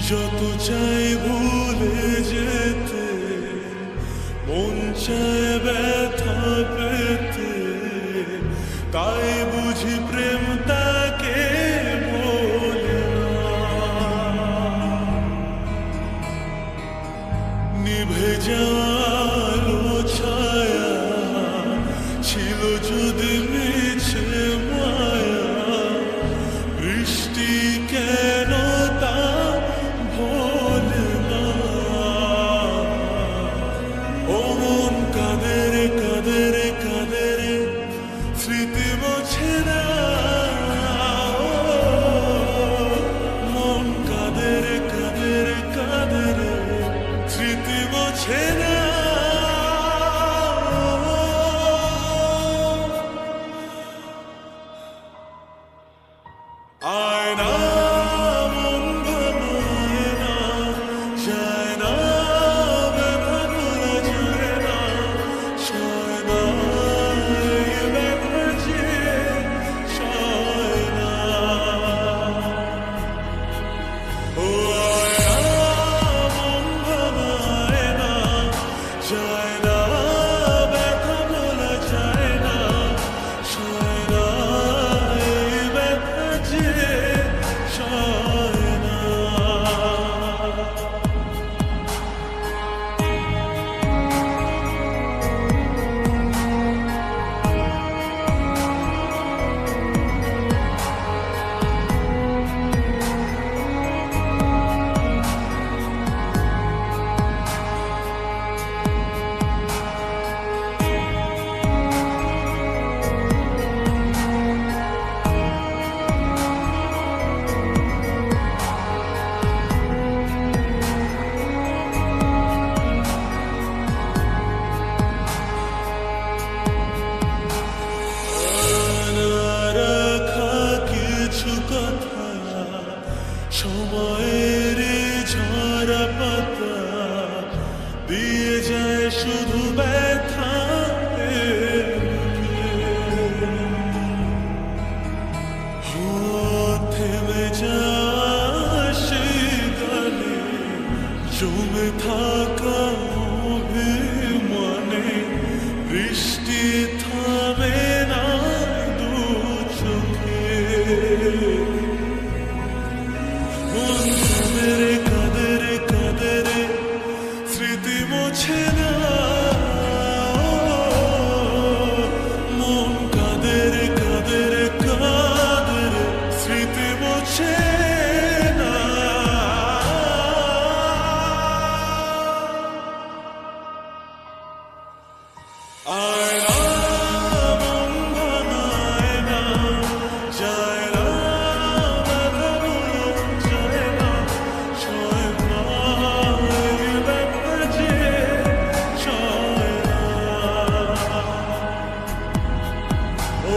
যত চাই ভুলে যেতে, মন চায় ব্যথা পেতে, তাই বুঝি প্রেম তাকে বলে না। নিভে যাওয়ালো ছায়া ছিল যদি মিছে মায়া, বৃষ্টি কেন তা ভোলে না। ও মন কাঁদে রে কাঁদে রে কাঁদে রে, স্মৃতি মোছে না। মন কাঁদে রে কাঁদে রে কাঁদে রে, স্মৃতি মোছে না। আয়না মন ভাঙায় না, যায় না ব্যথা ভোলা যায় না, সয় না এই ব্যথা যে সয় না। ও আয়না মন ভাঙায় না, যায় না ব্যথা ভোলা যায় না, সয় না এই ব্যথা যে সয় না। রাখা কিছু কথা, সময়ের ঝরা পাতা দিয়ে যায় শুধু ব্যথা। থেমে যায় সেই গানে জমে থাকা অভিমানে, বৃষ্টি থামে না দু চোখে। মন কাঁদে রে কাঁদে রে কাঁদে রে, স্মৃতি মোছে না। মন কাঁদে রে কাঁদে রে কাঁদে রে, স্মৃতি মোছে না। আয়না মন ভাঙায় না, যায় না ব্যথা ভোলা যায় না, সয় না এই ব্যথা যে সয় না। ও